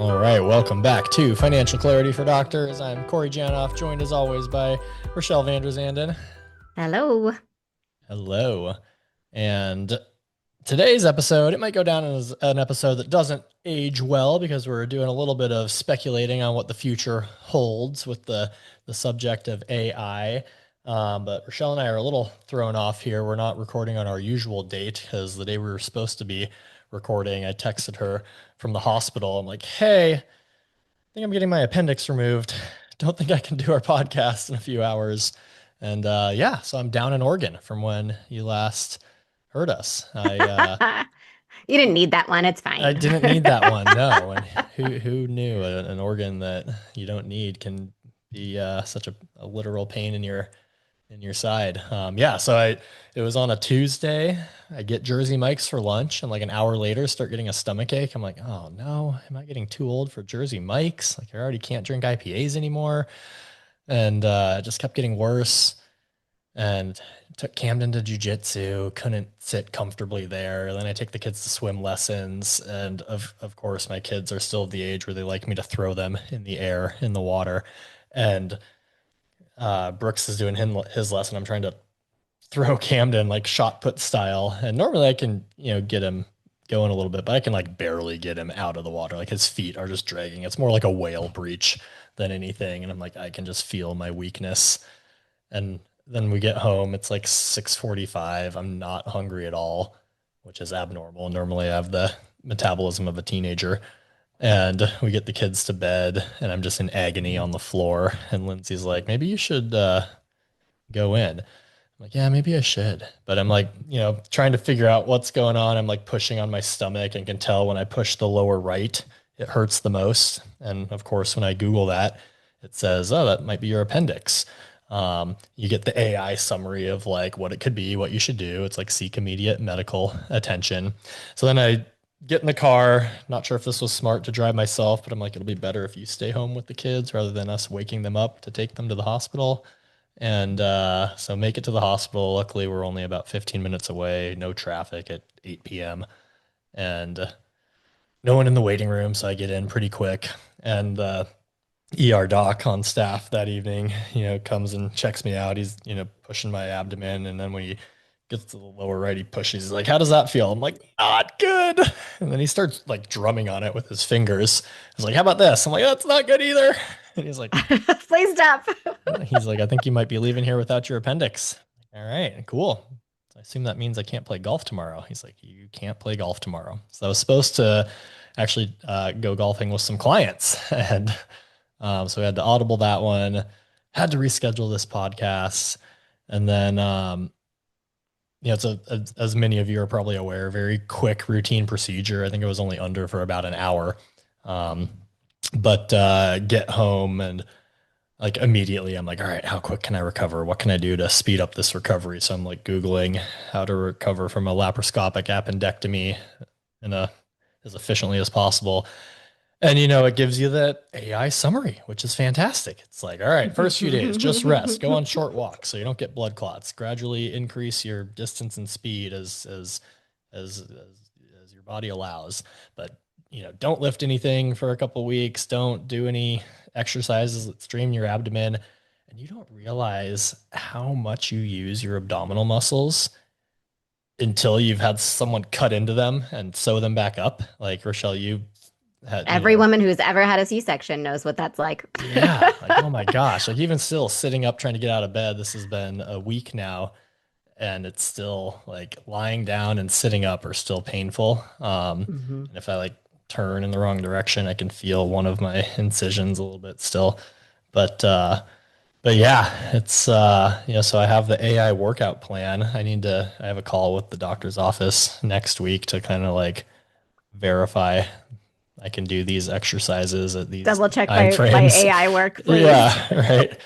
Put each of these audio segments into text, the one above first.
All right, welcome back to Financial Clarity for Doctors. I'm Corey Janoff, joined as always by Rachelle Vanderzanden. Hello. Hello. And today's episode, it might go down as an episode that doesn't age well because we're doing a little bit of speculating on what the future holds with the subject of AI. But Rachelle and I are a little thrown off here. We're not recording on our usual date because the day we were supposed to be recording, I texted her from the hospital. I'm like, hey, I think I'm getting my appendix removed. Don't think I can do our podcast in a few hours. And yeah, so I'm down in Oregon from when you last heard us. You didn't need that one. It's I fine. didn't need that one. No, and who knew an organ that you don't need can be such a literal pain in your side. Yeah, so it was on a Tuesday. I get Jersey Mike's for lunch, and like an hour later, start getting a stomach ache. I'm like, oh no, am I getting too old for Jersey Mike's? Like I already can't drink IPAs anymore, and it just kept getting worse. And took Camden to jujitsu, couldn't sit comfortably there. Then I take the kids to swim lessons, and of course my kids are still the age where they like me to throw them in the air in the water. And Brooks is doing his lesson. I'm trying to throw Camden like shot put style, and normally I can get him going a little bit, but I can like barely get him out of the water. Like his feet are just dragging. It's more like a whale breach than anything, and I'm like I can just feel my weakness. And then we get home, it's like 6:45. I'm not hungry at all, which is abnormal. Normally I have the metabolism of a teenager. And we get the kids to bed, and I'm just in agony on the floor. And Lindsay's like, maybe you should go in. I'm like, yeah, maybe I should. But I'm like, trying to figure out what's going on. I'm like pushing on my stomach and can tell when I push the lower right, it hurts the most. And of course, when I Google that, it says, oh, that might be your appendix. You get the AI summary of like what it could be, what you should do. It's like seek immediate medical attention. So then I get in the car. Not sure if this was smart to drive myself, but I'm like, it'll be better if you stay home with the kids rather than us waking them up to take them to the hospital. And so make it to the hospital. Luckily, we're only about 15 minutes away, no traffic at 8 p.m. and no one in the waiting room. So I get in pretty quick. And ER doc on staff that evening, comes and checks me out. He's, pushing my abdomen. And then when he gets to the lower right, he pushes. He's like, how does that feel? I'm like, not good. And then he starts like drumming on it with his fingers. He's like, how about this? I'm like, that's not good either. And Please stop. he's like, I think you might be leaving here without your appendix. All right, cool. I assume that means I can't play golf tomorrow. He's like, you can't play golf tomorrow. So I was supposed to actually go golfing with some clients. And so we had to audible that one, had to reschedule this podcast. And then, it's as many of you are probably aware, very quick routine procedure. I think it was only under for about an hour. Um, but get home and like immediately I'm like, all right, how quick can I recover? What can I do to speed up this recovery? So I'm like Googling how to recover from a laparoscopic appendectomy in as efficiently as possible. And it gives you that AI summary, which is fantastic. It's like, all right, first few days, just rest, go on short walks so you don't get blood clots. Gradually increase your distance and speed as your body allows. But don't lift anything for a couple weeks. Don't do any exercises that strain your abdomen. And you don't realize how much you use your abdominal muscles until you've had someone cut into them and sew them back up. Like Rochelle, you had, Every woman who's ever had a C-section knows what that's like. yeah, like, oh my gosh. Like even still sitting up trying to get out of bed, this has been a week now, and it's still like lying down and sitting up are still painful. Mhm. And if I like turn in the wrong direction, I can feel one of my incisions a little bit still. But but yeah, it's so I have the AI workout plan. I have a call with the doctor's office next week to kind of like verify I can do these exercises at these Double check time by frames. AI work, please. Yeah, right.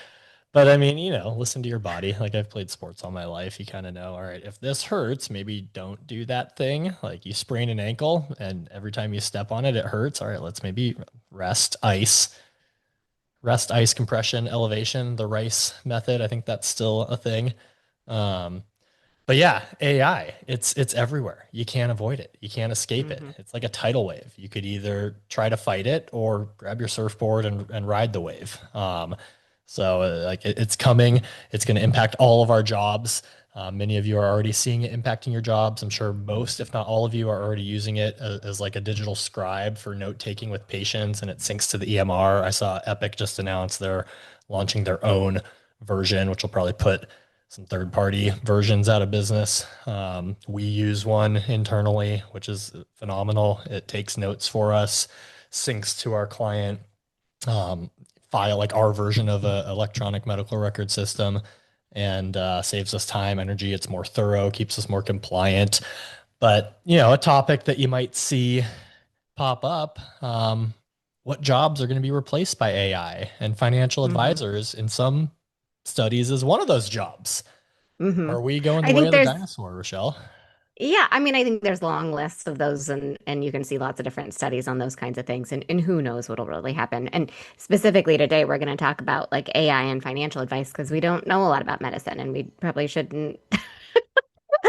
But I mean, listen to your body. Like I've played sports all my life. You kind of know, all right, if this hurts, maybe don't do that thing. Like you sprain an ankle and every time you step on it, it hurts. All right, let's maybe rest, ice compression, elevation, the RICE method. I think that's still a thing. Um, But yeah, AI, it's everywhere. You can't avoid it. You can't escape it. Hmm. It's like a tidal wave. You could either try to fight it or grab your surfboard and ride the wave. Like it's coming. It's going to impact all of our jobs. Many of you are already seeing it impacting your jobs. I'm sure most, if not all of you, are already using it as like a digital scribe for note taking with patients, and it syncs to the EMR. I saw Epic just announced they're launching their own version, which will probably put some third-party versions out of business. We use one internally, which is phenomenal. It takes notes for us, syncs to our client um, file, like our version of an electronic medical record system, and saves us time, energy. It's more thorough, keeps us more compliant. But a topic that you might see pop up. What jobs are going to be replaced by AI? And financial Hmm. advisors, in some studies, is one of those jobs. Hmm. Are we going the I way think of the there's, dinosaur, Rochelle? yeah, I mean, I think there's a long list of those, and you can see lots of different studies on those kinds of things, and who knows what'll really happen. And specifically today, we're going to talk about like AI and financial advice because we don't know a lot about medicine, and we probably shouldn't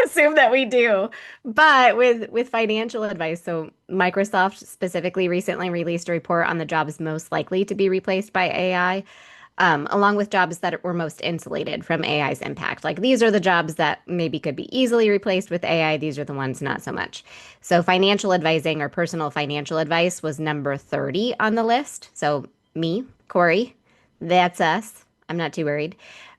assume that we do. But with financial advice, so Microsoft specifically recently released a report on the jobs most likely to be replaced by AI, along with jobs that were most insulated from AI's impact. Like these are the jobs that maybe could be easily replaced with AI. These are the ones not so much. So financial advising or personal financial advice was number 30 on the list. So me, Corey, that's us. I'm not too worried.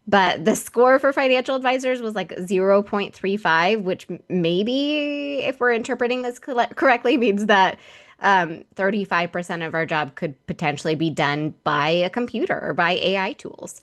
But the score for financial advisors was like 0.35, which maybe, if we're interpreting this correctly, means that 35% of our job could potentially be done by a computer or by AI tools.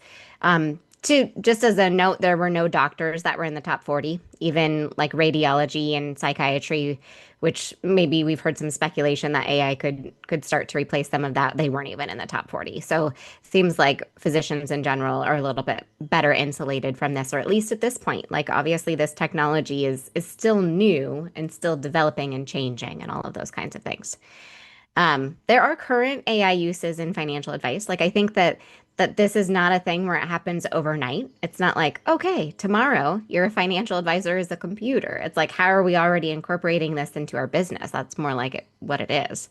Just as a note, there were no doctors that were in the top 40, even like radiology and psychiatry, which maybe we've heard some speculation that AI could start to replace some of that. They weren't even in the top 40. So seems like physicians in general are a little bit better insulated from this, or at least at this point. Like obviously this technology is still new and still developing and changing and all of those kinds of things. There are current AI uses in financial advice. Like I think that this is not a thing where it happens overnight. It's not like, okay, tomorrow your financial advisor is a computer. It's like, how are we already incorporating this into our business? That's more like what it is.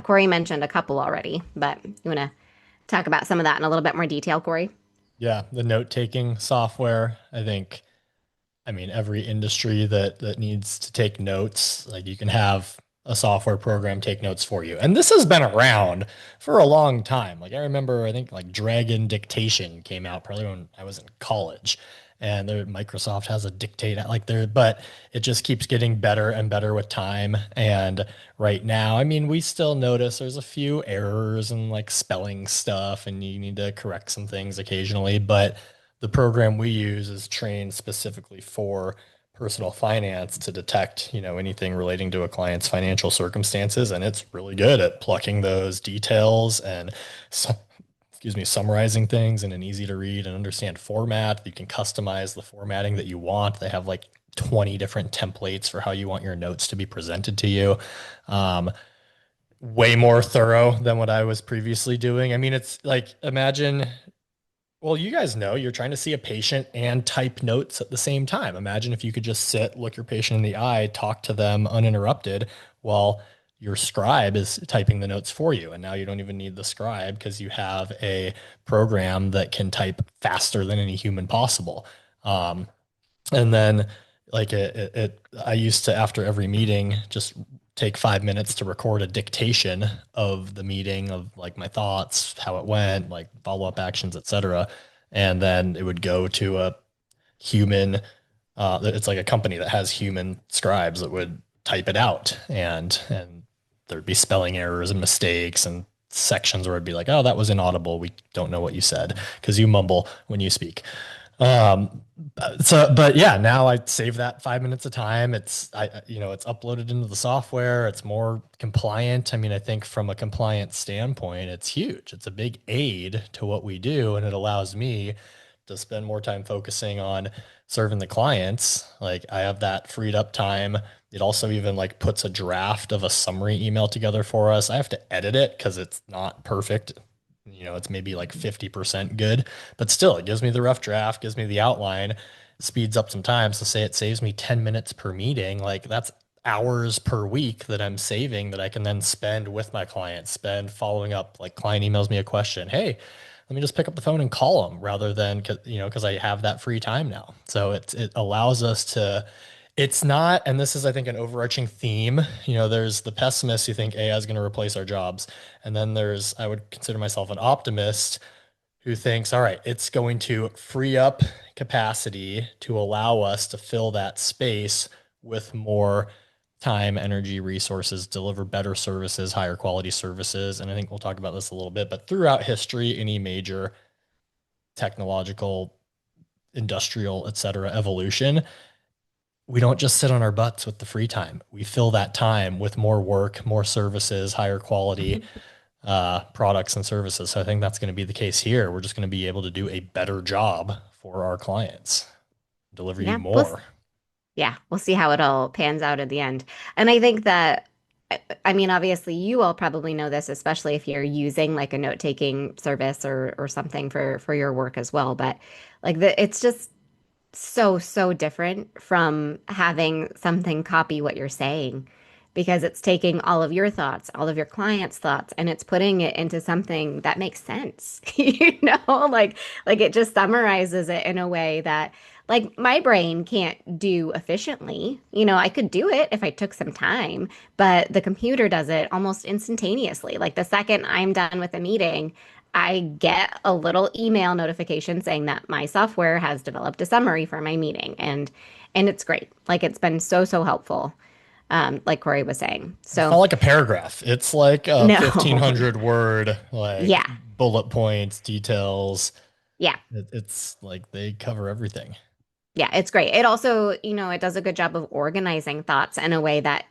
Corey mentioned a couple already, but you want to talk about some of that in a little bit more detail, Corey? Yeah, the note-taking software. I mean, every industry that needs to take notes, like you can have a software program take notes for you. And this has been around for a long time. Like I remember, I think like Dragon Dictation came out probably when I was in college. And Microsoft has a dictate like there, but it just keeps getting better and better with time. And right now, I mean, we still notice there's a few errors and like spelling stuff, and you need to correct some things occasionally. But the program we use is trained specifically for personal finance to detect, anything relating to a client's financial circumstances, and it's really good at plucking those details and summarizing things in an easy to read and understand format. You can customize the formatting that you want. They have like 20 different templates for how you want your notes to be presented to you. Um, Way more thorough than what I was previously doing. I mean, it's like imagine well, you guys know you're trying to see a patient and type notes at the same time. Imagine if you could just sit, look your patient in the eye, talk to them uninterrupted while your scribe is typing the notes for you. And now you don't even need the scribe because you have a program that can type faster than any human possible. Um, and then like I used to, after every meeting, just take 5 minutes to record a dictation of the meeting of like my thoughts, how it went, like follow-up actions, etc. And then it would go to a human, it's like a company that has human scribes that would type it out, and there'd be spelling errors and mistakes and sections where it'd be like, oh, that was inaudible. We don't know what you said because you mumble when you speak. Um, but yeah, now I save that 5 minutes of time. It's uploaded into the software. It's more compliant. I mean, I think from a compliance standpoint, it's huge. It's a big aid to what we do, and it allows me to spend more time focusing on serving the clients. Like I have that freed up time. It also even like puts a draft of a summary email together for us. I have to edit it because it's not perfect. It's maybe like 50% good, but still it gives me the rough draft, gives me the outline. speeds up some time. So say it saves me 10 minutes per meeting, like that's hours per week that I'm saving that I can then spend with my clients, spend following up. Like client emails me a question. Hey, let me just pick up the phone and call them rather than, because I have that free time now. So it allows us to, it's not, and this is, I think, an overarching theme. There's the pessimists who think AI is going to replace our jobs. And then I would consider myself an optimist who thinks, all right, it's going to free up capacity to allow us to fill that space with more time, energy, resources, deliver better services, higher quality services. And I think we'll talk about this a little bit, but throughout history, any major technological, industrial, et cetera, evolution, we don't just sit on our butts with the free time. We fill that time with more work, more services, higher quality products and services. So I think that's going to be the case here. We're just going to be able to do a better job for our clients, deliver you Yeah, more. yeah, we'll see how it all pans out at the end. And I think that, I mean, obviously, you all probably know this, especially if you're using like a note-taking service or something for your work as well. But like it's just so different from having something copy what you're saying because it's taking all of your thoughts, all of your clients' thoughts, and it's putting it into something that makes sense. Like it just summarizes it in a way that like my brain can't do efficiently. I could do it if I took some time, but the computer does it almost instantaneously. Like the second I'm done with a meeting, I get a little email notification saying that my software has developed a summary for my meeting, and it's great. Like it's been so helpful. Like Corey was saying. It's So not like a paragraph. It's like a no, 1,500 word, like yeah, bullet points, details. yeah. It's like they cover everything. Yeah, it's great. It also, it does a good job of organizing thoughts in a way that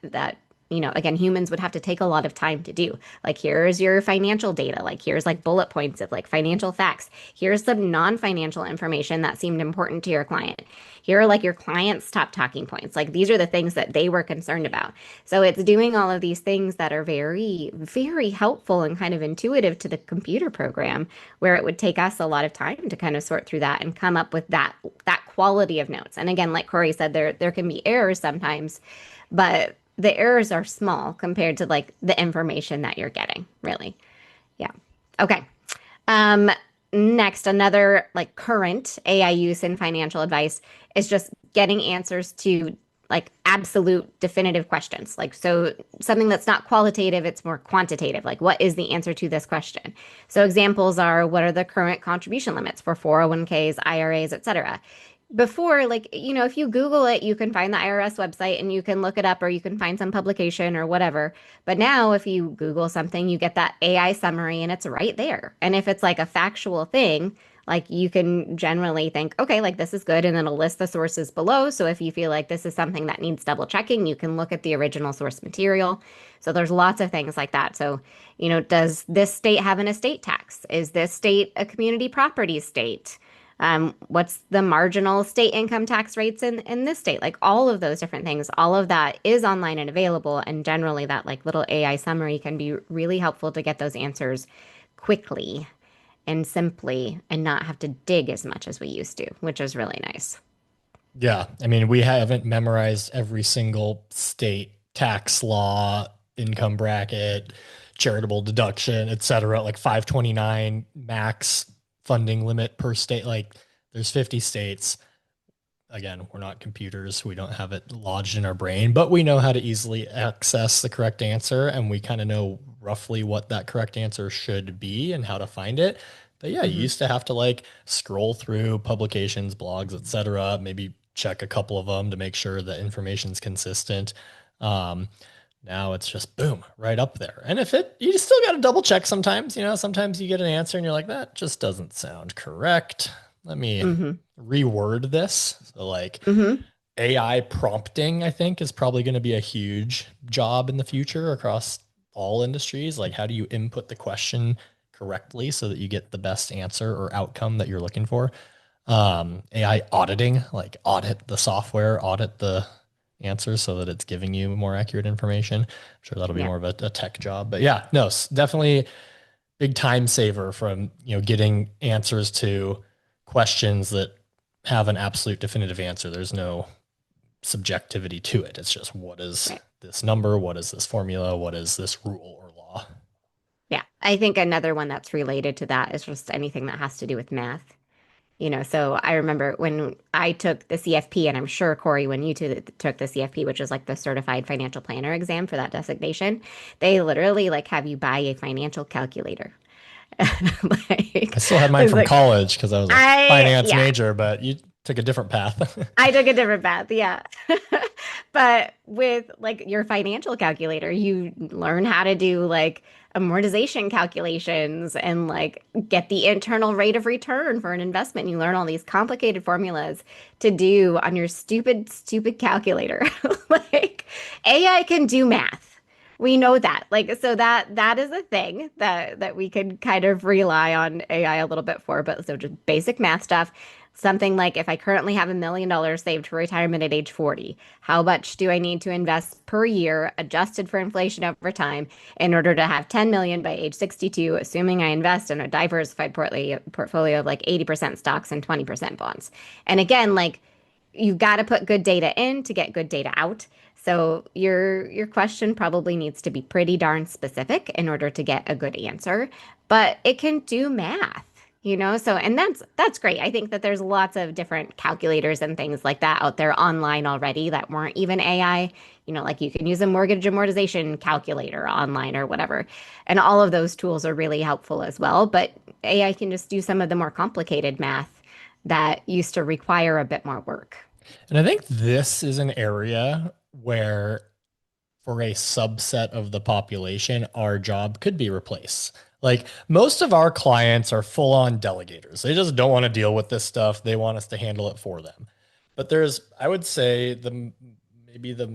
again, humans would have to take a lot of time to do. Like here's your financial data, like here's like bullet points of like financial facts. Here's some non-financial information that seemed important to your client. Here are like your client's top talking points. Like these are the things that they were concerned about. So it's doing all of these things that are very, very helpful and kind of intuitive to the computer program where it would take us a lot of time to kind of sort through that and come up with that quality of notes. And again, like Corey said, there can be errors sometimes, but the errors are small compared to like the information that you're getting, really. Yeah. Okay. Um, Next, another like current AI use in financial advice is just getting answers to like absolute definitive questions. Like, so something that's not qualitative, it's more quantitative. Like, what is the answer to this question? So examples are what are the current contribution limits for 401ks, IRAs, et cetera. Before, like, if you Google it, you can find the IRS website and you can look it up or you can find some publication or whatever. But now, if you Google something, you get that AI summary and it's right there. And if it's like a factual thing, like you can generally think, okay, like this is good. And it'll list the sources below. So if you feel like this is something that needs double checking, you can look at the original source material. So there's lots of things like that. So, does this state have an estate tax? Is this state a community property state? What's the marginal state income tax rates in this state? Like all of those different things, all of that is online and available. And generally, that like little AI summary can be really helpful to get those answers quickly and simply and not have to dig as much as we used to, which is really nice. Yeah. I mean, we haven't memorized every single state tax law, income bracket, charitable deduction, et cetera, like 529 max funding limit per state. Like there's 50 states. Again, we're not computers. We don't have it lodged in our brain, but we know how to easily access the correct answer. And we kind of know roughly what that correct answer should be and how to find it. But yeah, you Hmm. used to have to like scroll through publications, blogs, etc. Maybe check a couple of them to make sure the information's consistent. Um, Now it's just boom, right up there. And if you still got to double check sometimes, sometimes you get an answer and you're like, that just doesn't sound correct. Let me Hmm. reword this. So like Hmm. AI prompting, I think, is probably going to be a huge job in the future across all industries. Like, how do you input the question correctly so that you get the best answer or outcome that you're looking for? AI auditing, like audit the software, audit the answers so that it's giving you more accurate information. I'm sure that'll be Yeah. more of a tech job. But yeah, no, definitely big time saver from getting answers to questions that have an absolute definitive answer. There's no subjectivity to it. It's just what is Right. this number? What is this formula? What is this rule or law? Yeah. I think another one that's related to that is just anything that has to do with math. So I remember when I took the CFP, and I'm sure Corey, when you two took the CFP, which is like the Certified Financial Planner exam for that designation, they literally like have you buy a financial calculator. I Like, still had mine it's from like college because I was a I finance yeah, major, but you took a different path. I took a different path, yeah. But with like your financial calculator, you learn how to do like amortization calculations and like get the internal rate of return for an investment. You learn all these complicated formulas to do on your stupid, stupid calculator. Like AI can do math. We know that. Like so that is a thing that we could kind of rely on AI a little bit for, but so just basic math stuff. Something like if I currently have $1 million saved for retirement at age 40, how much do I need to invest per year, adjusted for inflation over time, in order to have 10 million by age 62, assuming I invest in a diversified portfolio of like 80% stocks and 20% bonds. And again, like you've got to put good data in to get good data out. So your question probably needs to be pretty darn specific in order to get a good answer, but it can do math. So and that's great. I think that there's lots of different calculators and things like that out there online already that weren't even AI. Like you can use a mortgage amortization calculator online or whatever. And all of those tools are really helpful as well, but AI can just do some of the more complicated math that used to require a bit more work. And I think this is an area where, for a subset of the population, our job could be replaced. Like most of our clients are full on delegators. They just don't want to deal with this stuff. They want us to handle it for them. But there's, I would say, maybe the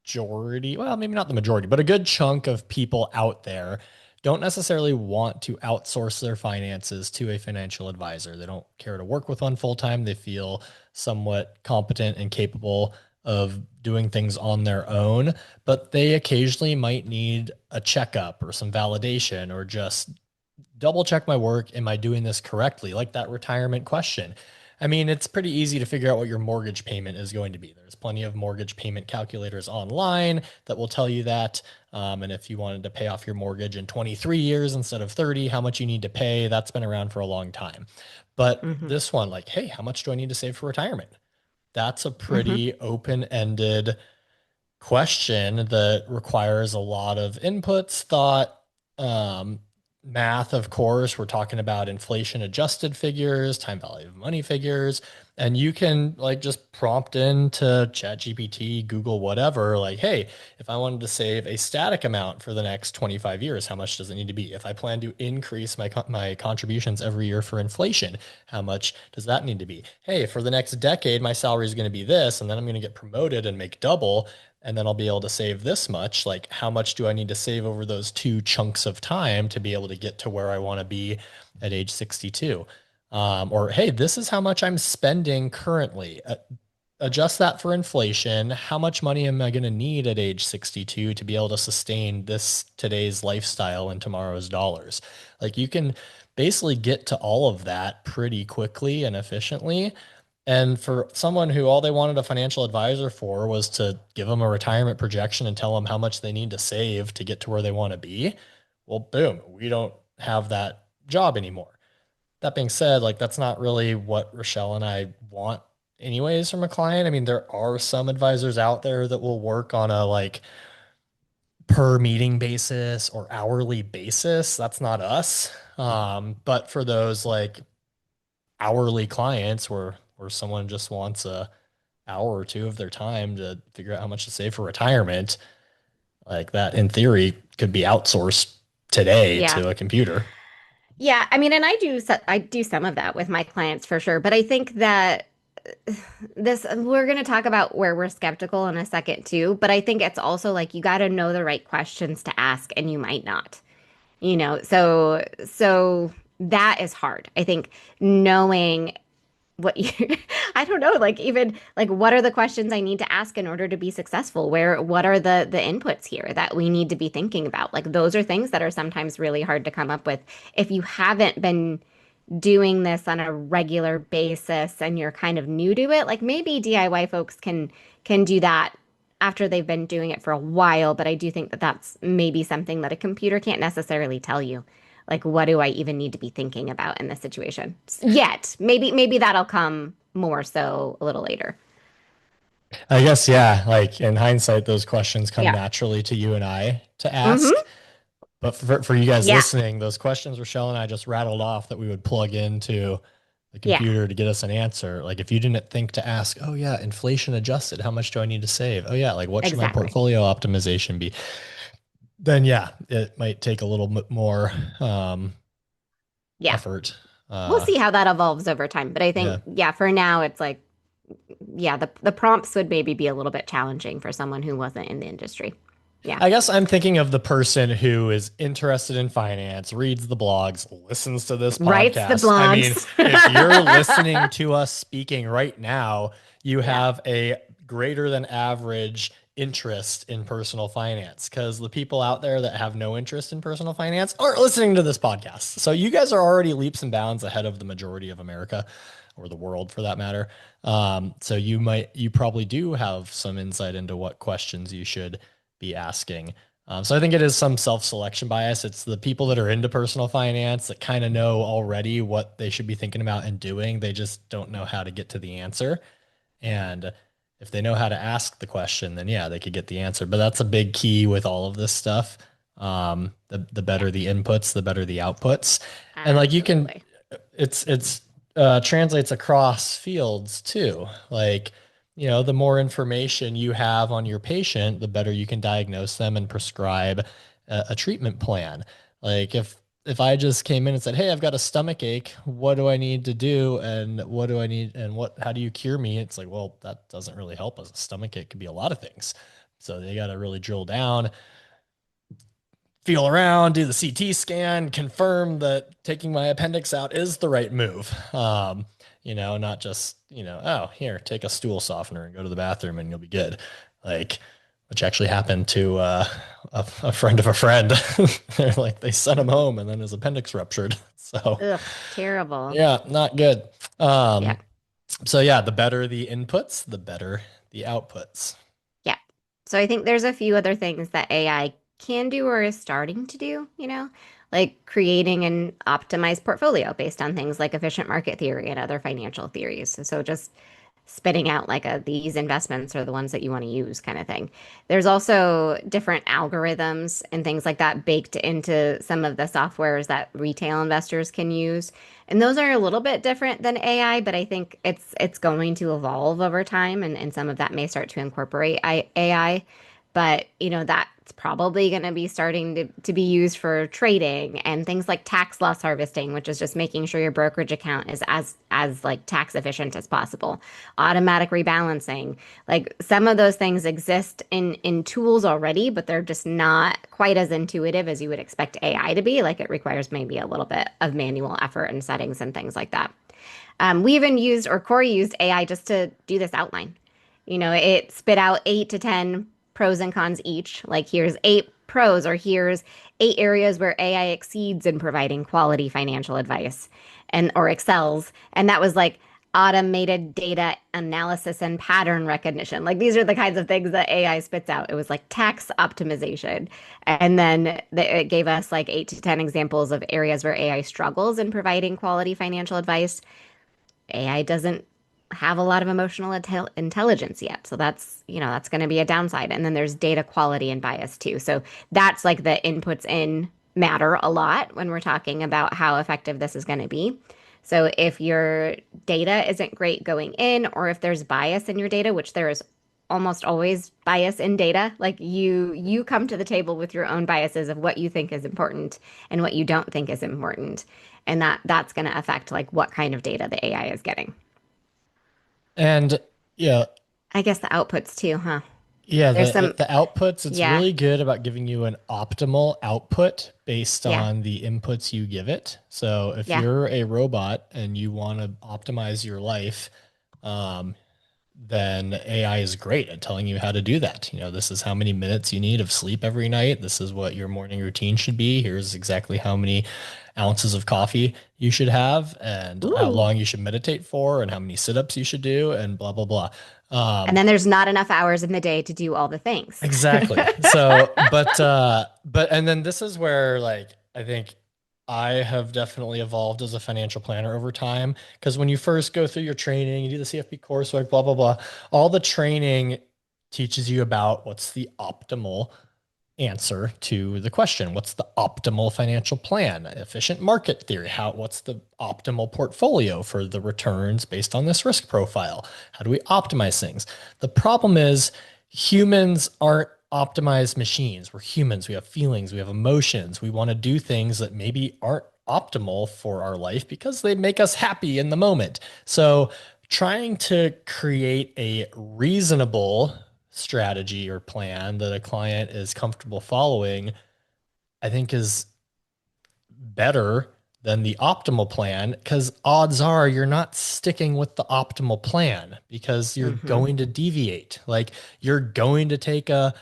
majority, well, maybe not the majority, but a good chunk of people out there don't necessarily want to outsource their finances to a financial advisor. They don't care to work with one full time. They feel somewhat competent and capable of doing things on their own, but they occasionally might need a checkup or some validation or just double check my work. Am I doing this correctly? Like that retirement question. I mean, it's pretty easy to figure out what your mortgage payment is going to be. There's plenty of mortgage payment calculators online that will tell you that. And if you wanted to pay off your mortgage in 23 years instead of 30, how much you need to pay, that's been around for a long time. But Hmm. this one, like, hey, how much do I need to save for retirement? That's a Hmm. pretty open ended question that requires a lot of inputs, thought, um, math, of course. We're talking about inflation adjusted figures, time value of money figures. And you can like just prompt into ChatGPT, Google, whatever, like, hey, if I wanted to save a static amount for the next 25 years, how much does it need to be? If I plan to increase my contributions every year for inflation, how much does that need to be? Hey, for the next decade, my salary is going to be this, and then I'm going to get promoted and make double, and then I'll be able to save this much. Like, how much do I need to save over those two chunks of time to be able to get to where I want to be at age 62? Or, hey, this is how much I'm spending currently. Adjust that for inflation. How much money am I going to need at age 62 to be able to sustain this today's lifestyle and tomorrow's dollars? Like, you can basically get to all of that pretty quickly and efficiently. And for someone who all they wanted a financial advisor for was to give them a retirement projection and tell them how much they need to save to get to where they want to be, well, boom, we don't have that job anymore. That being said, like that's not really what Rachelle and I want anyways from a client. I mean, there are some advisors out there that will work on a like per meeting basis or hourly basis. That's not us. But for those like hourly clients where someone just wants a hour or two of their time to figure out how much to save for retirement, like that in theory could be outsourced today Yeah. to a computer. Yeah, I mean, and I do some of that with my clients for sure, but I think that this we're going to talk about where we're skeptical in a second too, but I think it's also like you got to know the right questions to ask and you might not. So that is hard. I think knowing what you I don't know, like even like what are the questions I need to ask in order to be successful? What are the inputs here that we need to be thinking about? Like those are things that are sometimes really hard to come up with if you haven't been doing this on a regular basis and you're kind of new to it, like maybe DIY folks can do that after they've been doing it for a while, but I do think that that's maybe something that a computer can't necessarily tell you. Like, what do I even need to be thinking about in this situation? Yet, maybe that'll come more so a little later. I guess, yeah, like in hindsight, those questions come Yeah. naturally to you and I to Mm-hmm. ask. But for you guys Yeah. listening, those questions Rachelle and I just rattled off that we would plug into the Yeah. computer to get us an answer. Like if you didn't think to ask, oh yeah, inflation adjusted, how much do I need to save? Oh yeah, like what should my Exactly. portfolio optimization be? Then yeah, it might take a little bit more Yeah. effort. We'll Uh, see how that evolves over time. But I think, yeah. yeah, for now, it's like, yeah, the prompts would maybe be a little bit challenging for someone who wasn't in the industry. Yeah. I guess I'm thinking of the person who is interested in finance, reads the blogs, listens to this Writes the podcast. I mean, blogs. if you're listening to us speaking right now, you Yeah. have a greater than average interest in personal finance because the people out there that have no interest in personal finance aren't listening to this podcast. So you guys are already leaps and bounds ahead of the majority of America or the world for that matter. So you probably do have some insight into what questions you should be asking. So I think it is some self-selection bias. It's the people that are into personal finance that kind of know already what they should be thinking about and doing. They just don't know how to get to the answer. And if they know how to ask the question, then yeah, they could get the answer. But that's a big key with all of this stuff. The Yeah. better the inputs, the better the outputs. And like you can, Absolutely. it's translates across fields too. Like, the more information you have on your patient, the better you can diagnose them and prescribe a treatment plan. Like if I just came in and said, "Hey, I've got a stomach ache. What do I need to do? And what do I need? And how do you cure me?" It's like, well, that doesn't really help us. A stomach ache could be a lot of things. So they got to really drill down, feel around, do the CT scan, confirm that taking my appendix out is the right move. Not just, oh, here, take a stool softener and go to the bathroom and you'll be good. Like, which actually happened to a friend of a friend. They're like, they sent him home and then his appendix ruptured. So, Ugh, terrible. yeah, not good. Yeah. Um, so, yeah, the better the inputs, the better the outputs. Yeah. So I think there's a few other things that AI can do or is starting to do, like creating an optimized portfolio based on things like efficient market theory and other financial theories. So just spitting out like these investments are the ones that you want to use kind of thing. There's also different algorithms and things like that baked into some of the softwares that retail investors can use. And those are a little bit different than AI, but I think it's going to evolve over time and some of that may start to incorporate AI. But that's probably going to be starting to be used for trading and things like tax loss harvesting, which is just making sure your brokerage account is as like tax efficient as possible. Automatic rebalancing, like some of those things exist in tools already, but they're just not quite as intuitive as you would expect AI to be. Like it requires maybe a little bit of manual effort and settings and things like that. We even used, or Corey used AI just to do this outline. It spit out 8 to 10 pros and cons each. Like here's 8 pros, or here's 8 areas where AI exceeds in providing quality financial advice and or excels. And that was like automated data analysis and pattern recognition. Like these are the kinds of things that AI spits out. It was like tax optimization. And then it gave us like 8 to 10 examples of areas where AI struggles in providing quality financial advice. AI doesn't have a lot of emotional intelligence yet. So that's going to be a downside. And then there's data quality and bias too. So that's like the inputs in matter a lot when we're talking about how effective this is going to be. So if your data isn't great going in, or if there's bias in your data, which there is almost always bias in data, like you come to the table with your own biases of what you think is important and what you don't think is important. And that's going to affect like what kind of data the AI is getting. And yeah, I guess the outputs too, huh? yeah, There's the some, the outputs, it's yeah, really good about giving you an optimal output based yeah, on the inputs you give it. So if yeah, you're a robot and you want to optimize your life, um, then AI is great at telling you how to do that. This is how many minutes you need of sleep every night. This is what your morning routine should be. Here's exactly how many ounces of coffee you should have and how Ooh. long you should meditate for and how many sit-ups you should do and blah blah blah. And then there's not enough hours in the day to do all the things. Exactly. So, but and then this is where like I think I have definitely evolved as a financial planner over time because when you first go through your training, you do the CFP coursework, blah blah blah, all the training teaches you about what's the optimal answer to the question. What's the optimal financial plan? Efficient market theory. What's the optimal portfolio for the returns based on this risk profile? How do we optimize things? The problem is humans aren't optimized machines. We're humans. We have feelings, we have emotions. We want to do things that maybe aren't optimal for our life because they make us happy in the moment. So trying to create a reasonable strategy or plan that a client is comfortable following, I think is better than the optimal plan because odds are you're not sticking with the optimal plan because you're Hmm. going to deviate. Like you're going to take a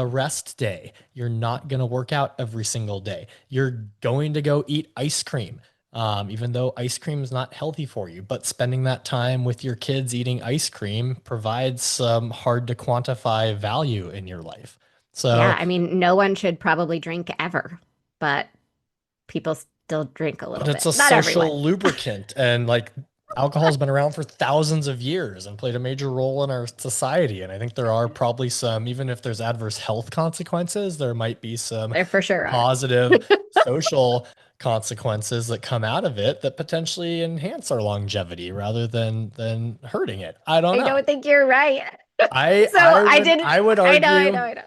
rest day. You're not going to work out every single day. You're going to go eat ice cream. Even though ice cream is not healthy for you, but spending that time with your kids eating ice cream provides some hard to quantify value in your life. Yeah, So, I mean, no one should probably drink ever, but people still drink a but little it's bit. a Not everyone. social lubricant, and like alcohol's been around for thousands of years and played a major role in our society. And I think there are probably some, even if there's adverse health consequences, there might be some There for sure are. positive social consequences that come out of it that potentially enhance our longevity rather than hurting it. I don't I know. don't think you're right. I So I I would did. I would I know, I know, argue I know.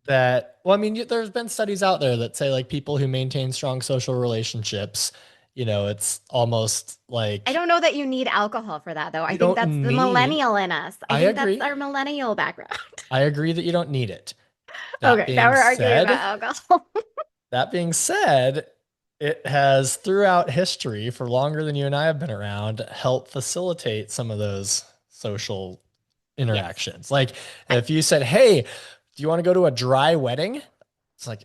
that, well, I mean, there's been studies out there that say like people who maintain strong social relationships, it's almost I like don't know that you need alcohol for that, though. I you think don't that's the need, millennial in us. I I think that's agree. our millennial background. I agree that you don't need it. That Okay, now being we're arguing said, about alcohol. that being said, it has throughout history for longer than you and I have been around helped facilitate some of those social Yes. interactions. Like I, if you said, "Hey, do you want to go to a dry wedding?" It's like,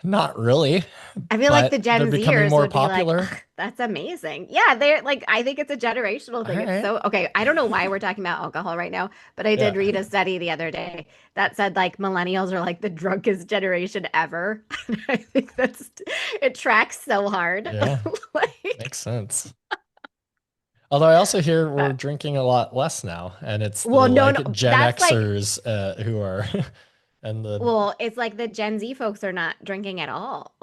not really, I feel like the but they're Gen becoming Zers more would be like, popular. "Ugh, that's amazing." Yeah, they're like, I think it's a generational All thing. It's right. so okay. I don't know why we're talking about alcohol right now, but I did Yeah. read a study the other day that said like millennials are like the drunkest generation ever. And I think it tracks so hard. Yeah. Like, Makes sense. Although I also hear we're but drinking a lot less now, and it's the well, no, no, like Gen that's like Xers who are, and the well, it's like the Gen Z folks are not drinking at all,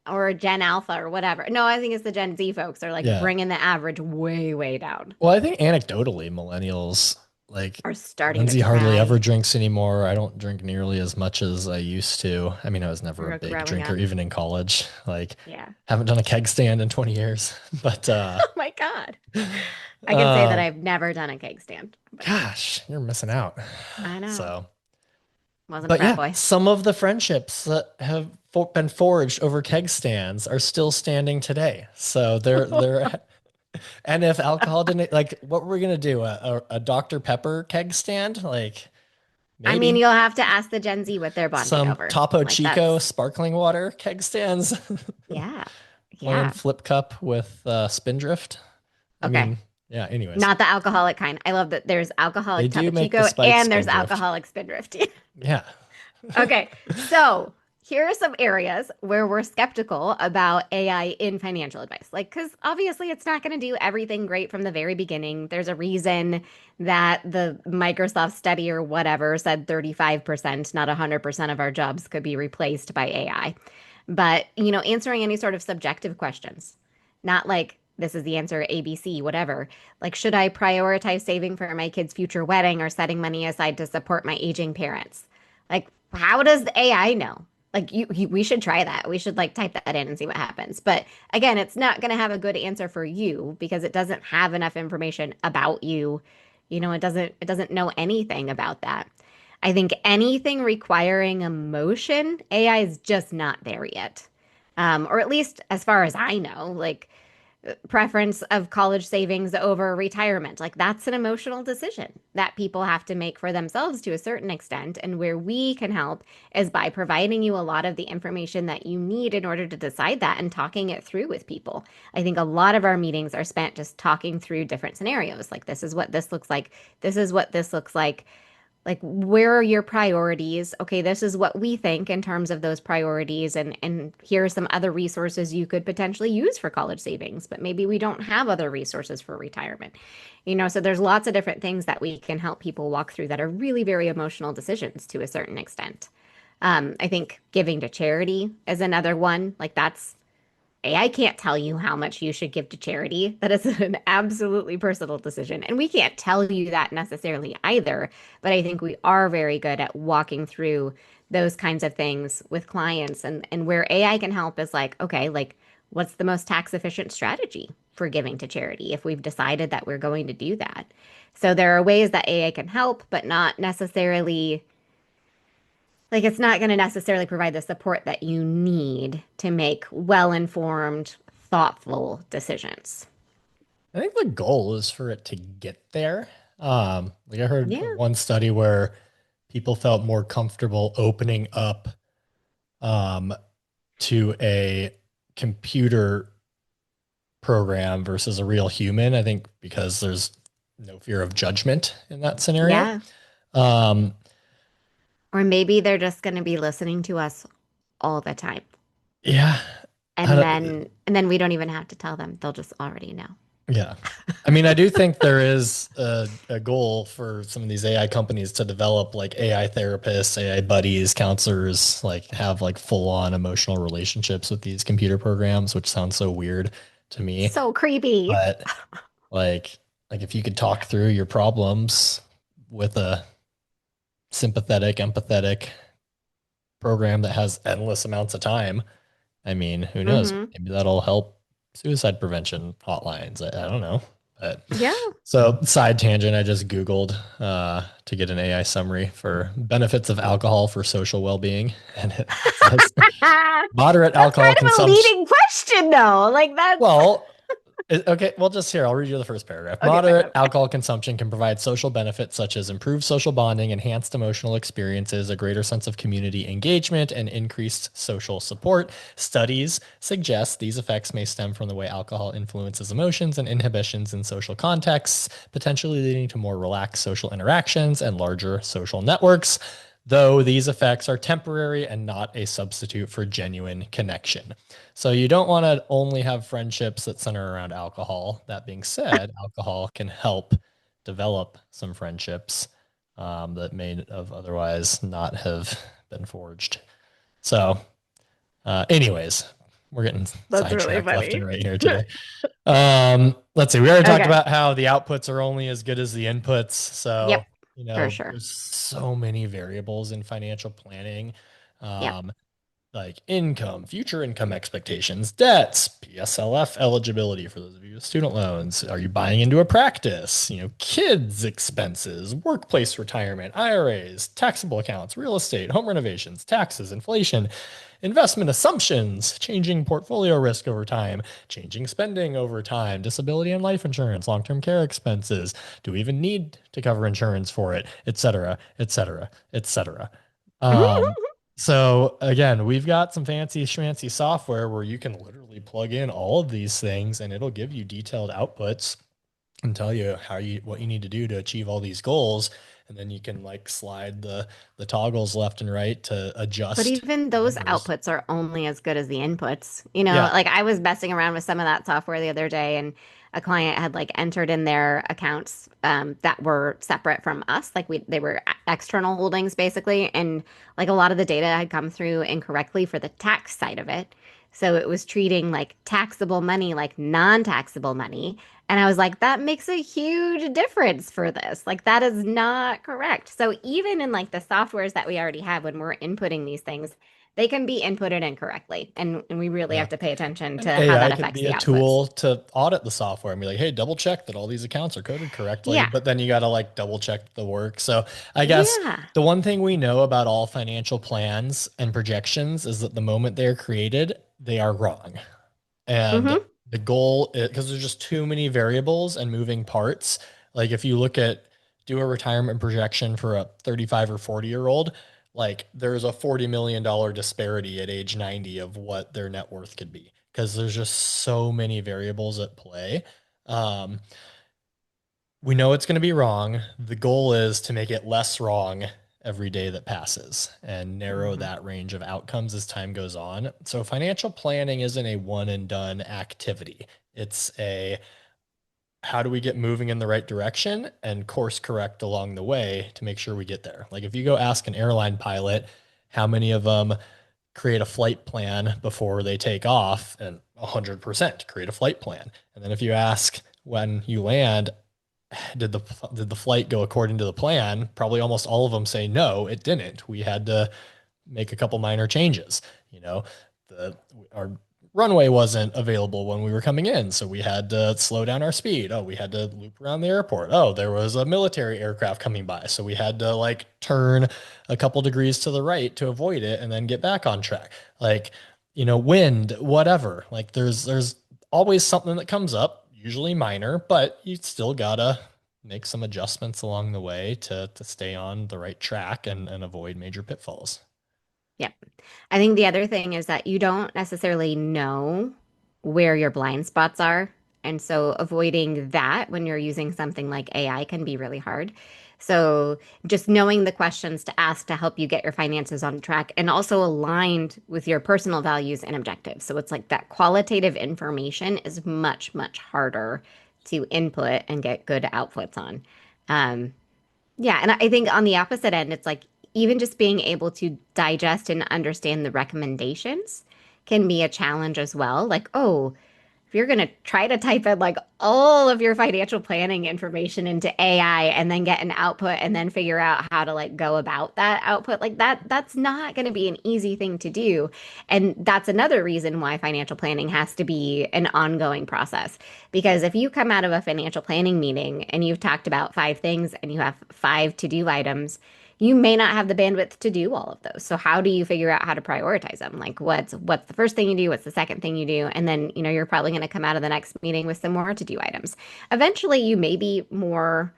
or Gen Alpha or whatever. No, I think it's the Gen Z folks are like yeah. bringing the average way, way down. Well, I think anecdotally, millennials like Are starting to Lindsay hardly ever try drinks anymore. I don't drink nearly as much as I used to. I mean, I was never a big growing drinker, up. even in college. Like, Yeah. haven't done a keg stand in 20 years. But Oh my God. I can say that um, I've never done a cake stand, but gosh, you're missing out. I know. So, Wasn't a but frat yeah, boy. some of the friendships that have been forged over keg stands are still standing today. So they're and if alcohol didn't, like, what were we gonna do? A Dr. Pepper keg stand? Like I mean, maybe you'll have to ask the Gen Z what they're bonding some over. Topo Like Chico that's, sparkling water keg stands, yeah. playing Yeah. flip cup with Spindrift. I Okay. mean, yeah. Anyways, Not the alcoholic kind. I love that there's they alcoholic do Topo make the Chico spiked and there's Spindrift. alcoholic Spindrift. Yeah. Okay, so here are some areas where we're skeptical about AI in financial advice. Like, because obviously it's not going to do everything great from the very beginning. There's a reason that the Microsoft study or whatever said 35%, not 100% of our jobs could be replaced by AI. But, answering any sort of subjective questions, not like, this is the answer, ABC, whatever. Like, should I prioritize saving for my kid's future wedding or setting money aside to support my aging parents? Like, how does the AI know? Like we should try that. We should like type that in and see what happens. But again, it's not going to have a good answer for you because it doesn't have enough information about you. It doesn't know anything about that. I think anything requiring emotion, AI is just not there yet. Or at least as far as I know, like preference of college savings over retirement. Like that's an emotional decision that people have to make for themselves to a certain extent. And where we can help is by providing you a lot of the information that you need in order to decide that and talking it through with people. I think a lot of our meetings are spent just talking through different scenarios. Like, this is what this looks like. This is what this looks like. Like, where are your priorities? Okay, this is what we think in terms of those priorities, and here are some other resources you could potentially use for college savings, but maybe we don't have other resources for retirement. So there's lots of different things that we can help people walk through that are really very emotional decisions to a certain extent. I think giving to charity is another one. Like, that's AI can't tell you how much you should give to charity. That is an absolutely personal decision. And we can't tell you that necessarily either. But I think we are very good at walking through those kinds of things with clients. And where AI can help is like, okay, like, what's the most tax efficient strategy for giving to charity if we've decided that we're going to do that? So there are ways that AI can help, but not necessarily like, it's not going to necessarily provide the support that you need to make well-informed, thoughtful decisions. I think the goal is for it to get there. Like I heard of Yeah. one study where people felt more comfortable opening up um, to a computer program versus a real human. I think because there's no fear of judgment in that scenario. Yeah. Um, Or maybe they're just going to be listening to us all the time. yeah, I And don't, then we don't even have to tell them. They'll just already know. yeah. I mean, I do think there is a goal for some of these AI companies to develop like AI therapists, AI buddies, counselors, like have like full on emotional relationships with these computer programs, which sounds so weird to me. So creepy. But like, like if you could talk through your problems with a sympathetic, empathetic program that has endless amounts of time, I mean, who knows? Hmm. Maybe that'll help suicide prevention hotlines. I don't know. But Yeah. so side tangent, I just Googled to get an AI summary for benefits of alcohol for social well-being. And it says moderate That's alcohol kind of a consumption. leading question, though. Like, that's Well, okay, well, just here, I'll read you the first paragraph. okay. Fine, Moderate fine, fine. alcohol consumption can provide social benefits such as improved social bonding, enhanced emotional experiences, a greater sense of community engagement, and increased social support. Studies suggest these effects may stem from the way alcohol influences emotions and inhibitions in social contexts, potentially leading to more relaxed social interactions and larger social networks, though these effects are temporary and not a substitute for genuine connection. So you don't want to only have friendships that center around alcohol. That being said, alcohol can help develop some friendships that may have otherwise not have been forged. So, anyways, we're getting That's really sidetracked left funny. and right here today. Let's see. We already talked Okay. about how the outputs are only as good as the inputs. So, Yep. For sure. there's so many variables in financial planning. Yep. Um, like income, future income expectations, debts, PSLF eligibility for those of you with student loans. Are you buying into a practice? Kids' expenses, workplace retirement, IRAs, taxable accounts, real estate, home renovations, taxes, inflation, investment assumptions, changing portfolio risk over time, changing spending over time, disability and life insurance, long-term care expenses. Do we even need to cover insurance for it, et cetera, et cetera, et cetera. Um, so again, we've got some fancy schmancy software where you can literally plug in all of these things and it'll give you detailed outputs and tell you what you need to do to achieve all these goals. And then you can like slide the toggles left and right to But adjust even the those numbers. outputs are only as good as the inputs. Yeah. Like, I was messing around with some of that software the other day, and a client had like entered in their accounts that were separate from us. Like, they were external holdings basically, and like a lot of the data had come through incorrectly for the tax side of it. So it was treating like taxable money like non-taxable money. And I was like, that makes a huge difference for this. Like, that is not correct. So even in like the softwares that we already have, when we're inputting these things, they can be inputted incorrectly. And we really Yeah. have to pay attention And to how AI that could affects be the a outputs. tool to audit the software and be like, hey, double check that all these accounts are coded correctly. Yeah. But then you got to like double check the work. So I guess Yeah. the one thing we know about all financial plans and projections is that the moment they are created, they are wrong. And Hmm. The goal, because there's just too many variables and moving parts. Like if you look at do a retirement projection for a 35 or 40-year-old, like there's a $40 million disparity at age 90 of what their net worth could be because there's just so many variables at play. Um, we know it's going to be wrong. The goal is to make it less wrong every day that passes and narrow Mhm. that range of outcomes as time goes on. So financial planning isn't a one and done activity. It's a how do we get moving in the right direction and course correct along the way to make sure we get there. Like if you go ask an airline pilot how many of them create a flight plan before they take off, and 100% create a flight plan. And then if you ask when you land, did the flight go according to the plan? Probably almost all of them say no, it didn't. We had to make a couple minor changes. You know, the our runway wasn't available when we were coming in, so we had to slow down our speed. Oh, we had to loop around the airport. Oh, there was a military aircraft coming by, so we had to like turn a couple degrees to the right to avoid it and then get back on track. Like, wind, whatever. Like there's always something that comes up, usually minor, but you still gotta make some adjustments along the way to stay on the right track and avoid major pitfalls. Yep. I think the other thing is that you don't necessarily know where your blind spots are. And so avoiding that when you're using something like AI can be really hard. So just knowing the questions to ask to help you get your finances on track and also aligned with your personal values and objectives. So it's like that qualitative information is much, much harder to input and get good outputs on. Um, yeah, and I think on the opposite end, it's like even just being able to digest and understand the recommendations can be a challenge as well. Like, oh, if you're going to try to type in like all of your financial planning information into AI and then get an output and then figure out how to like go about that output, like that's not going to be an easy thing to do. And that's another reason why financial planning has to be an ongoing process. Because if you come out of a financial planning meeting and you've talked about five things and you have five to-do items, you may not have the bandwidth to do all of those. So how do you figure out how to prioritize them? Like what's the first thing you do? What's the second thing you do? And then, you're probably going to come out of the next meeting with some more to-do items. Eventually, you may be more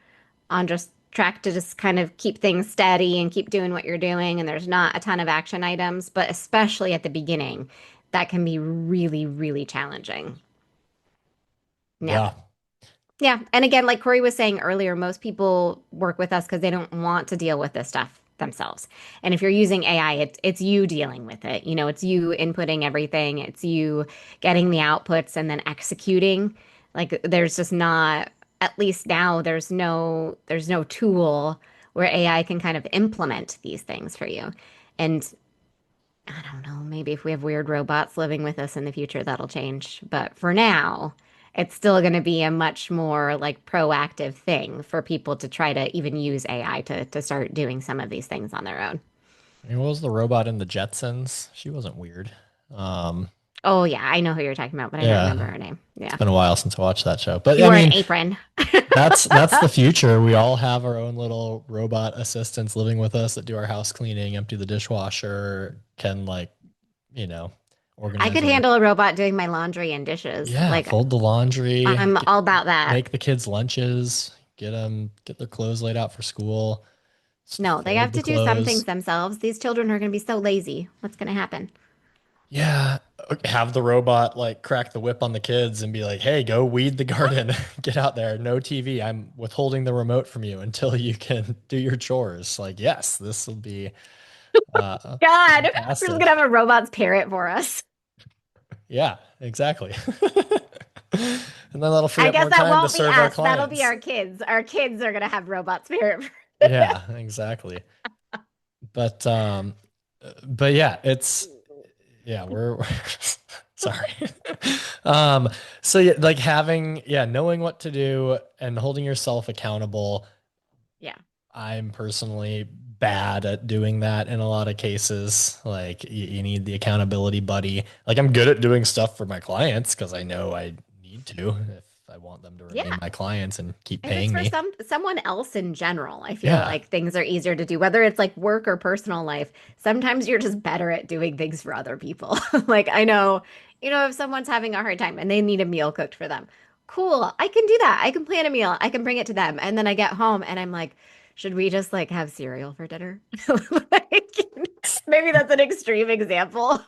on just track to just kind of keep things steady and keep doing what you're doing and there's not a ton of action items, but especially at the beginning, that can be really, really challenging. Yeah. Yeah. Yeah. And again, like Corey was saying earlier, most people work with us because they don't want to deal with this stuff themselves. And if you're using AI, it's you dealing with it. It's you inputting everything, it's you getting the outputs and then executing. Like there's just not, at least now, there's no tool where AI can kind of implement these things for you. And I don't know, maybe if we have weird robots living with us in the future, that'll change. But for now, it's still going to be a much more like proactive thing for people to try to even use AI to start doing some of these things on their own. I mean, what was the robot in the Jetsons? She wasn't weird. Oh, yeah, I know who you're talking about, but I don't remember Yeah, her name. it's Yeah. been a while since I watched that show. But She I wore an mean, apron. that's the future. We all have our own little robot assistants living with us that do our house cleaning, empty the dishwasher, can like, you know, I organize could our handle a robot doing my laundry and dishes. yeah, Like, fold the laundry, I'm all about that. make the kids lunches, get their clothes laid out for school, No, they have fold the to do some things clothes. themselves. These children are going to be so lazy. What's going to happen? Yeah, have the robot like crack the whip on the kids and be like, "Hey, go weed the garden. Get out there. No TV. I'm withholding the remote from you until you can do your chores." Like, yes, this will be God, we're just fantastic. going to have a robot's parent for us. Yeah, exactly. And then that'll free I up guess more that time to won't be serve our us. That'll be clients. our kids. Our kids are going to have robots parent. Yeah, exactly. But yeah, we're sorry. Um, so yeah, like knowing what to do and holding yourself accountable. Yeah. I'm personally bad at doing that in a lot of cases. Like you need the accountability buddy. Like I'm good at doing stuff for my clients because I know I need to if I want them to remain Yeah. my clients and keep And just paying for me. someone else in general, I feel Yeah. like things are easier to do, whether it's like work or personal life. Sometimes you're just better at doing things for other people. Like I know if someone's having a hard time and they need a meal cooked for them, cool, I can do that. I can plan a meal. I can bring it to them. And then I get home and I'm like, should we just like have cereal for dinner? Like, maybe that's an extreme example.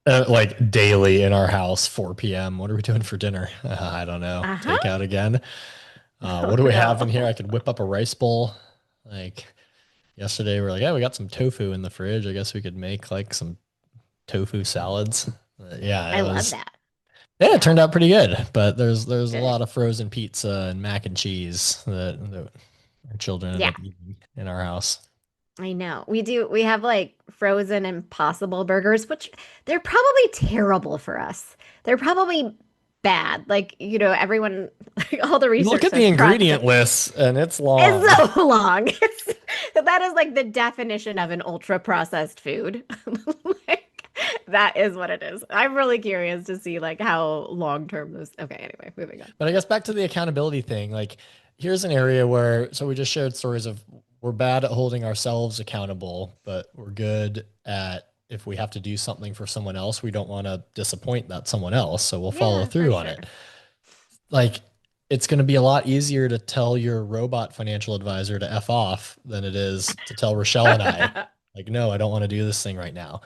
Like daily in our house, 4 p.m. What are we doing for dinner? I don't know. Uh-huh. Takeout again. Oh What do we have in no. here? I could whip up a rice bowl. Like yesterday, we are like, yeah, we got some tofu in the fridge. I guess we could make like some tofu salads. Yeah, I it love was. that. Yeah, it Yeah, turned out pretty good. But there's a good. lot of frozen pizza and mac and cheese that our children end Yeah, up eating in our house. I know. We do. We have like frozen Impossible burgers, which they're probably terrible for us. They're probably bad. Like, everyone, like, all the You look research at the says ingredient list and it's long. it's so long. That is like the definition of an ultra processed food. Like, that is what it is. I'm really curious to see like how long term this. Okay, anyway, moving on. But I guess back to the accountability thing, like here's an area where, so we just shared stories of we're bad at holding ourselves accountable, but we're good at if we have to do something for someone else, we don't want to disappoint that someone else. So we'll follow Yeah, for through on sure. it. Like it's going to be a lot easier to tell your robot financial advisor to F off than it is to tell Rochelle and I, like, no, I don't want to do this thing right now.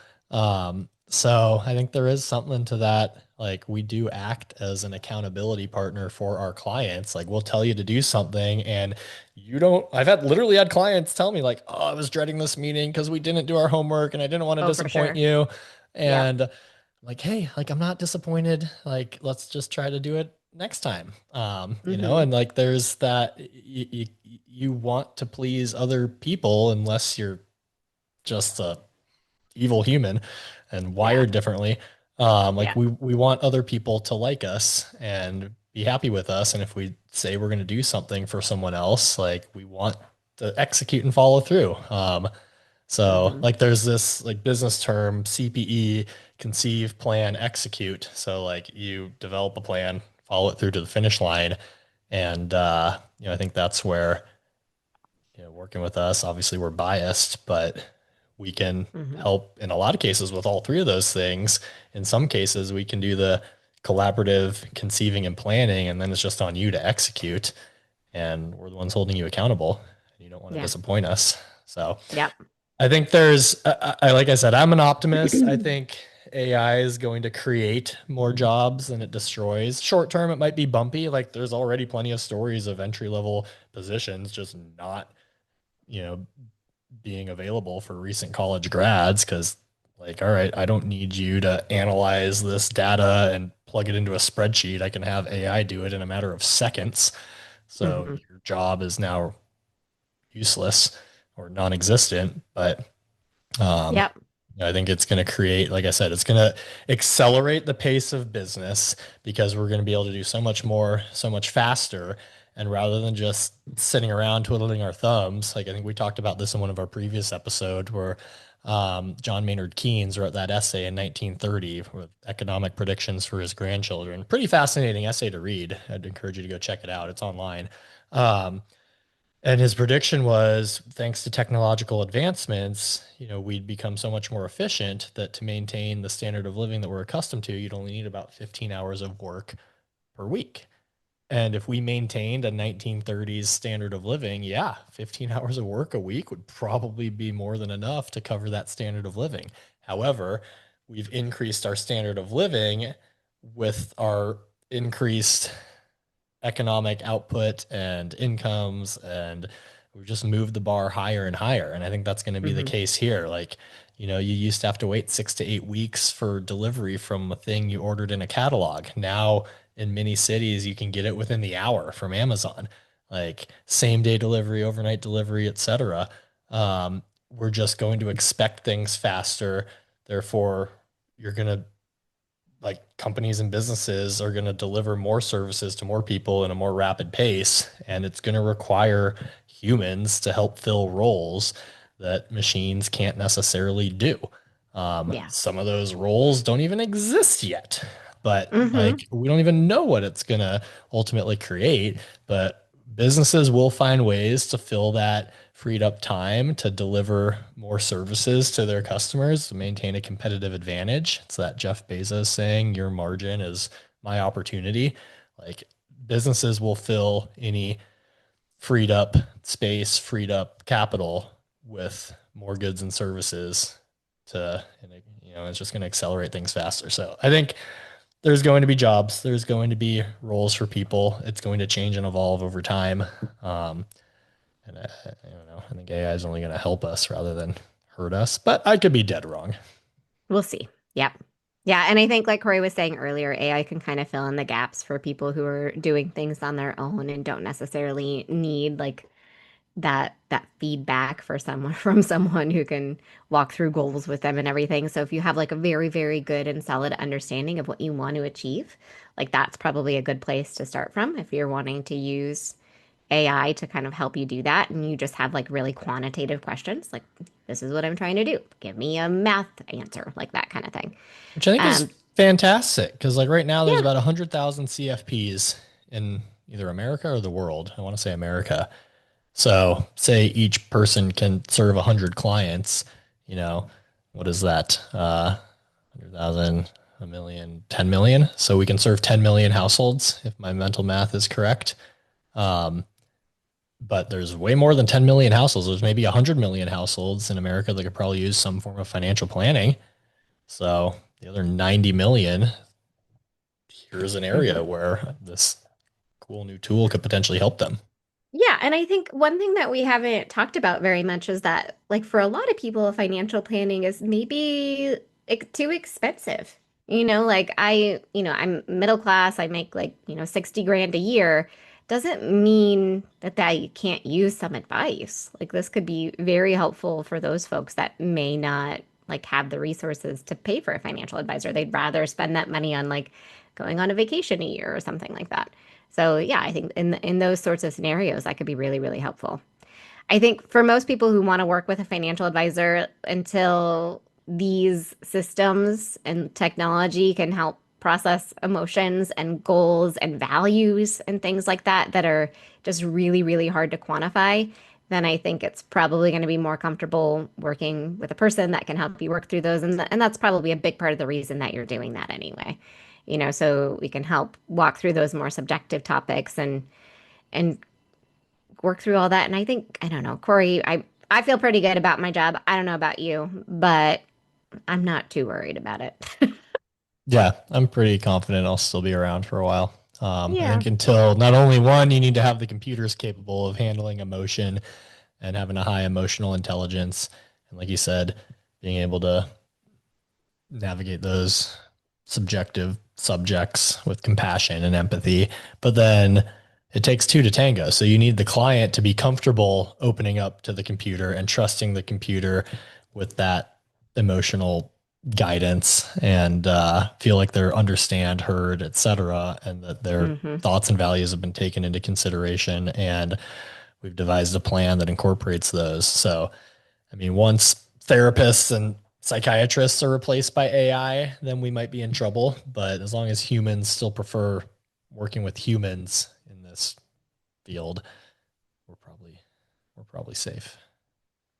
So I think there is something to that. Like we do act as an accountability partner for our clients. Like we'll tell you to do something and you don't, I've literally had clients tell me like, oh, I was dreading this meeting because we didn't do our homework and I didn't want to Oh, for disappoint sure. you. Yep. And like, hey, like I'm not disappointed. Like, let's just try to do it next time. Hmm. And like there's that you want to please other people unless you're just a evil human and Yeah. wired differently. Like Yeah. we want other people to like us and be happy with us. And if we say we're going to do something for someone else, like we want to execute and follow through. So Hmm. like there's this like business term CPE, conceive, plan, execute. So like you develop a plan, follow it through to the finish line. And I think that's where, working with us, obviously we're biased, but we can Hmm. help in a lot of cases with all three of those things. In some cases, we can do the collaborative conceiving and planning, and then it's just on you to execute. And we're the ones holding you accountable. And you don't want to Yeah. disappoint us. So Yep. I think like I said, I'm an optimist. I think AI is going to create more jobs than it destroys. Short term, it might be bumpy. Like there's already plenty of stories of entry level positions just not, you know, being available for recent college grads because, like, all right, I don't need you to analyze this data and plug it into a spreadsheet. I can have AI do it in a matter of seconds. So Hmm. your job is now useless or non-existent. But um, Yep. I think it's going to create, like I said, it's going to accelerate the pace of business because we're going to be able to do so much more, so much faster. And rather than just sitting around twiddling our thumbs, like I think we talked about this in one of our previous episodes where John Maynard Keynes wrote that essay in 1930 with economic predictions for his grandchildren. Pretty fascinating essay to read. I'd encourage you to go check it out. It's online. Um, and his prediction was thanks to technological advancements, we'd become so much more efficient that to maintain the standard of living that we're accustomed to, you'd only need about 15 hours of work per week. And if we maintained a 1930s standard of living, yeah, 15 hours of work a week would probably be more than enough to cover that standard of living. However, we've increased our standard of living with our increased economic output and incomes, and we've just moved the bar higher and higher. And I think that's going to be the Hmm. case here. Like, you used to have to wait 6 to 8 weeks for delivery from a thing you ordered in a catalog. Now in many cities you can get it within the hour from Amazon, like same day delivery, overnight delivery, etc. We're just going to expect things faster. Therefore, you're going to, like, companies and businesses are going to deliver more services to more people in a more rapid pace, and it's going to require humans to help fill roles that machines can't necessarily do. Yeah. Some of those roles don't even exist yet, but Hmm. like we don't even know what it's going to ultimately create. But businesses will find ways to fill that freed up time to deliver more services to their customers to maintain a competitive advantage. It's that Jeff Bezos saying, your margin is my opportunity. Like businesses will fill any freed up space, freed up capital with more goods and services and it's just going to accelerate things faster. So I think there's going to be jobs, there's going to be roles for people. It's going to change and evolve over time. And I don't know. I think AI is only going to help us rather than hurt us, but I could be dead wrong. We'll see. Yep. Yeah, and I think like Corey was saying earlier, AI can kind of fill in the gaps for people who are doing things on their own and don't necessarily need like that feedback for someone from someone who can walk through goals with them and everything. So if you have like a very, very good and solid understanding of what you want to achieve, like that's probably a good place to start from if you're wanting to use AI to kind of help you do that. And you just have like really quantitative questions, like, this is what I'm trying to do. Give me a math answer, like that kind of thing. Which I think is Um, fantastic because, like, right now there's yeah. about 100,000 CFPs in either America or the world. I want to say America. So, say each person can serve 100 clients, you know, what is that? 100,000, a million, 10 million. So, we can serve 10 million households if my mental math is correct. Um, but there's way more than 10 million households. There's maybe 100 million households in America that could probably use some form of financial planning. So, the other 90 million, here's an area Mhm. where this cool new tool could potentially help them. Yeah, and I think one thing that we haven't talked about very much is that, like, for a lot of people, financial planning is maybe too expensive. Like I'm middle class, I make like, 60 grand a year. Doesn't mean that I can't use some advice. Like, this could be very helpful for those folks that may not like have the resources to pay for a financial advisor. They'd rather spend that money on like going on a vacation a year or something like that. So yeah, I think in those sorts of scenarios, that could be really, really helpful. I think for most people who want to work with a financial advisor, until these systems and technology can help process emotions and goals and values and things like that that are just really, really hard to quantify, then I think it's probably going to be more comfortable working with a person that can help you work through those. And that's probably a big part of the reason that you're doing that anyway. So we can help walk through those more subjective topics and work through all that. And I think, I don't know, Corey, I feel pretty good about my job. I don't know about you, but I'm not too worried about it. Yeah, I'm pretty confident I'll still be around for a while. I Yeah. think until not only one, you need to have the computers capable of handling emotion and having a high emotional intelligence. And like you said, being able to navigate those subjective subjects with compassion and empathy. But then it takes two to tango. So you need the client to be comfortable opening up to the computer and trusting the computer with that emotional guidance and feel like they're understand, heard, etc., and that their Hmm. thoughts and values have been taken into consideration. And we've devised a plan that incorporates those. So I mean, once therapists and psychiatrists are replaced by AI, then we might be in trouble. But as long as humans still prefer working with humans in this field, we're probably we're probably safe.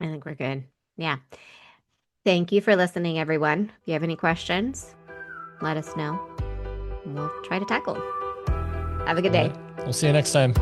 I think we're good. Yeah. Thank you for listening, everyone. If you have any questions, let us know and we'll try to tackle them. Have a good All day. right. We'll see you next time.